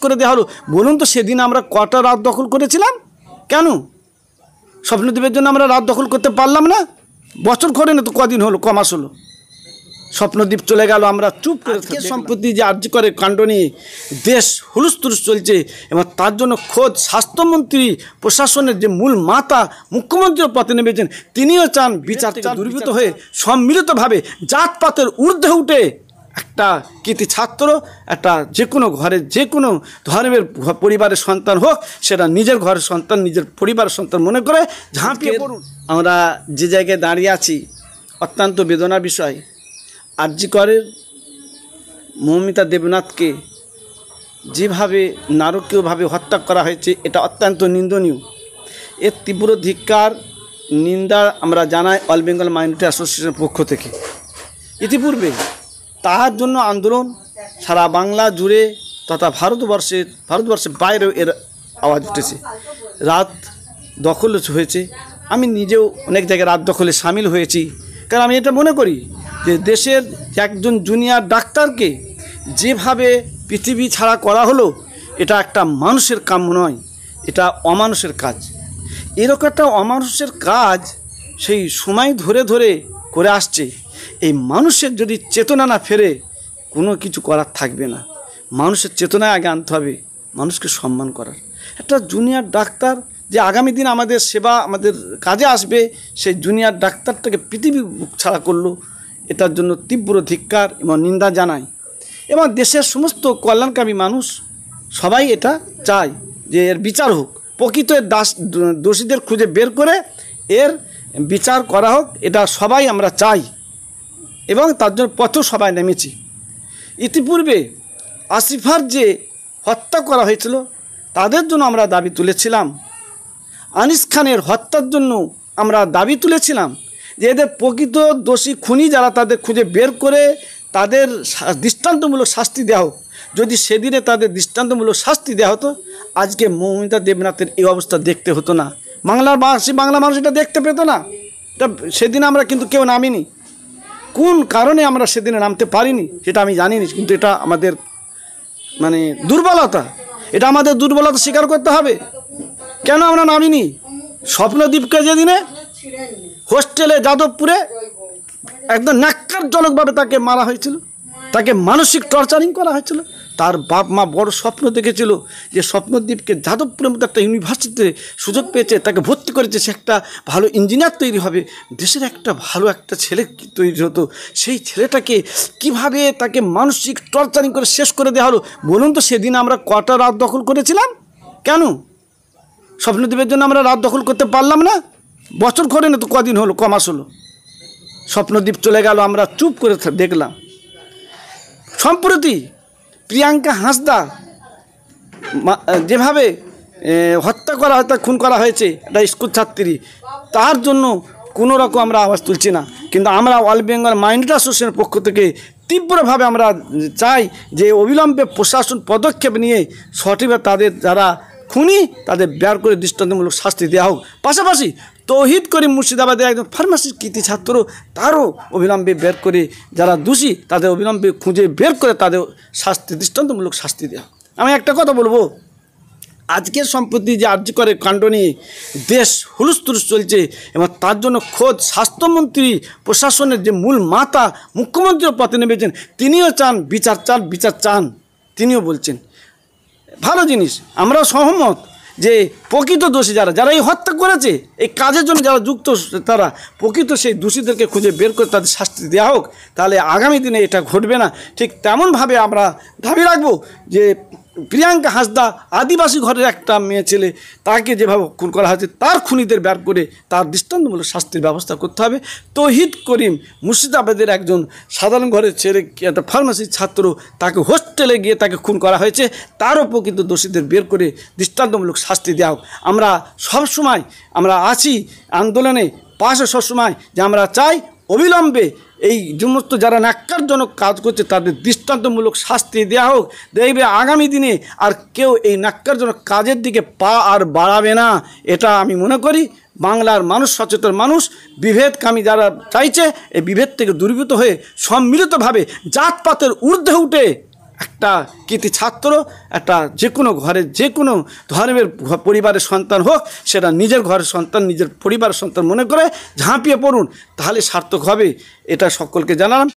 করে দেওয়া হলো। বলুন তো সেদিন আমরা কটা রাত দখল করেছিলাম? কেন স্বপ্নদ্বীপের জন্য আমরা রাত দখল করতে পারলাম না? বছর করে না তো, কদিন হলো, কমাস হলো, স্বপ্নদ্বীপ চলে গেল, আমরা চুপ করে। সম্প্রতি যে আর্য করে কাণ্ড নিয়ে দেশ হুলস্থুলুস চলছে এবং তার জন্য খোদ স্বাস্থ্যমন্ত্রী প্রশাসনের যে মূল মাতা মুখ্যমন্ত্রীও পথে নেমেছেন, তিনিও চান বিচার থেকে দূরীভূত হয়ে সম্মিলিতভাবে জাতপাতের ঊর্ধ্বে উঠে একটা কৃতি ছাত্র, একটা যে কোনো ঘরের যে কোনো ধর্মের পরিবারের সন্তান হোক, সেটা নিজের ঘরের সন্তান, নিজের পরিবারের সন্তান মনে করে ঝাঁপিয়ে পড়ুন। আমরা যে জায়গায় দাঁড়িয়ে আছি অত্যন্ত বেদনার বিষয়। আরজি করের মৌমিতা দেবনাথকে যেভাবে নারকীয়ভাবে হত্যা করা হয়েছে, এটা অত্যন্ত নিন্দনীয়। এর তীব্র ধিক্কার নিন্দা আমরা জানাই অল বেঙ্গল মাইনরিটি অ্যাসোসিয়েশনের পক্ষ থেকে। ইতিপূর্বে তার জন্য আন্দোলন সারা বাংলা জুড়ে তথা ভারতবর্ষের বাইরেও এর আওয়াজ উঠেছে। রাত দখল হয়েছে, আমি নিজেও অনেক জায়গায় রাত দখলে সামিল হয়েছি। কারণ আমি এটা মনে করি যে দেশের একজন জুনিয়র ডাক্তারকে যেভাবে পৃথিবী ছাড়া করা হলো, এটা একটা মানুষের কাম্য নয়, এটা অমানুষের কাজ। এরকম একটা অমানুষের কাজ সেই সময় ধরে ধরে করে আসছে। এই মানুষের যদি চেতনা না ফেরে কোনো কিছু করার থাকবে না। মানুষের চেতনায় আগে আনতে হবে মানুষকে সম্মান করার। একটা জুনিয়র ডাক্তার যে আগামী দিন আমাদের সেবা আমাদের কাজে আসবে, সেই জুনিয়র ডাক্তারটাকে পৃথিবী ছাড়া করলো, এটার জন্য তীব্র ধিক্কার এবং নিন্দা জানাই। এবং দেশের সমস্ত কল্যাণকামী মানুষ সবাই এটা চায় যে এর বিচার হোক, প্রকৃত দোষীদের খুঁজে বের করে এর বিচার করা হোক, এটা সবাই আমরা চাই এবং তার জন্য পথেও সবাই নেমেছি। ইতিপূর্বে আসিফার যে হত্যা করা হয়েছিল তাদের জন্য আমরা দাবি তুলেছিলাম, আনিস খানের হত্যার জন্য আমরা দাবি তুলেছিলাম যে এদের প্রকৃত দোষী খুনি যারা তাদের খুঁজে বের করে তাদের দৃষ্টান্তমূলক শাস্তি দেওয়া হোক। যদি সেদিনে তাদের দৃষ্টান্তমূলক শাস্তি দেওয়া হতো, আজকে মৌমিতা দেবনাথের এই অবস্থা দেখতে হতো না। বাংলা মানুষ এটা দেখতে পেত না। এটা সেদিন আমরা কিন্তু কেউ নামিনি। কোন কারণে আমরা সেদিনে নামতে পারিনি সেটা আমি জানি না, কিন্তু এটা আমাদের দুর্বলতা, এটা আমাদের দুর্বলতা স্বীকার করতে হবে। কেন আমরা নামিনি? স্বপ্নদ্বীপকে যেদিনে হোস্টেলে যাদবপুরে একদম ন্যাক্কারজনকভাবে তাকে মারা হয়েছিল, তাকে মানসিক টর্চারিং করা হয়েছিল, তার বাপ মা বড় স্বপ্ন দেখেছিল যে স্বপ্নদ্বীপকে যাদবপুরের মতো একটা ইউনিভার্সিটিতে সুযোগ পেয়েছে, তাকে ভর্তি করেছে, সে একটা ভালো ইঞ্জিনিয়ার তৈরি হবে, দেশের একটা ভালো একটা ছেলে তৈরি হতো। সেই ছেলেটাকে কিভাবে তাকে মানসিক টর্চারিং করে শেষ করে দেওয়া হলো। বলুন তো সেদিন আমরা কটা রাত দখল করেছিলাম? কেন স্বপ্নদ্বীপের জন্য আমরা রাত দখল করতে পারলাম না? বছর করে না তো, কদিন হলো, কমাস হলো, স্বপ্নদ্বীপ চলে গেল, আমরা চুপ করে দেখলাম। সম্প্রতি প্রিয়াঙ্কা হাঁসদা যেভাবে হত্যা করা হয়তো খুন করা হয়েছে একটা স্কুল ছাত্রী, তার জন্য কোনো রকম আমরা আওয়াজ তুলছি না। কিন্তু আমরা অল বেঙ্গল মাইনরিটি অ্যাসোসিয়েশনের পক্ষ থেকে তীব্রভাবে আমরা চাই যে অবিলম্বে প্রশাসন পদক্ষেপ নিয়ে সঠিকভাবে তাদের যারা খুনি তাদের বের করে দৃষ্টান্তমূলক শাস্তি দেওয়া হোক। পাশাপাশি তৌহিদ করিম মুর্শিদাবাদের একজন ফার্মাসির কৃতি ছাত্র, তারও অবিলম্বে বের করে যারা দোষী তাদের অবিলম্বে খুঁজে বের করে তাদের শাস্তি দৃষ্টান্তমূলক শাস্তি দেওয়া হোক। আমি একটা কথা বলবো, আজকের সম্প্রতি যে আরজি করে কাণ্ড নিয়ে দেশ হুলস্থুলুস চলছে এবং তার জন্য খোদ স্বাস্থ্যমন্ত্রী প্রশাসনের যে মূল মাতা মুখ্যমন্ত্রীও পথে নেমেছেন, তিনিও চান বিচার চান, তিনিও বলছেন ভালো জিনিস। আমরাও সহমত যে প্রকৃত দোষী যারা এই হত্যা করেছে, এই কাজের জন্য যারা যুক্ত, তারা প্রকৃত সেই দোষীদেরকে খুঁজে বের করে তাদের শাস্তি দেওয়া হোক, তাহলে আগামী দিনে এটা ঘটবে না। ঠিক তেমনভাবে আমরা দাবি রাখবো যে প্রিয়াঙ্কা হাঁসদা আদিবাসী ঘরের একটা মেয়ে ছেলে, তাকে যেভাবে খুন করা হয়েছে তার খুনিদের বের করে তার দৃষ্টান্তমূলক শাস্তির ব্যবস্থা করতে হবে। তৌহিদ করিম মুর্শিদাবাদের একজন সাধারণ ঘরের ছেলে, একটা ফার্মাসির ছাত্র, তাকে হোস্টেলে গিয়ে তাকে খুন করা হয়েছে, তারও প্রকৃত দোষীদের বের করে দৃষ্টান্তমূলক শাস্তি দেওয়া হোক। আমরা সবসময় আমরা আছি আন্দোলনে পাশে, সবসময় যে আমরা চাই অবিলম্বে এই সমস্ত যারা ন্যাক্কারজনক কাজ করছে তাদের দৃষ্টান্তমূলক শাস্তি দেওয়া হোক। দেখবে আগামী দিনে আর কেউ এই ন্যাক্কারজনক কাজের দিকে পা আর বাড়াবে না, এটা আমি মনে করি। বাংলার মানুষ সচেতন মানুষ, বিভেদকামী যারা চাইছে এই বিভেদ থেকে দূরীভূত হয়ে সম্মিলিতভাবে জাতপাতের ঊর্ধ্বে উঠে একটা কৃতি ছাত্র একটা যে কোনো ঘরের যে কোনো ধর্মের পরিবারের সন্তান হোক, সেটা নিজের ঘরের সন্তান, নিজের পরিবারের সন্তান মনে করে ঝাঁপিয়ে পড়ুন, তাহলে সার্থক হবে। এটা সকলকে জানালাম।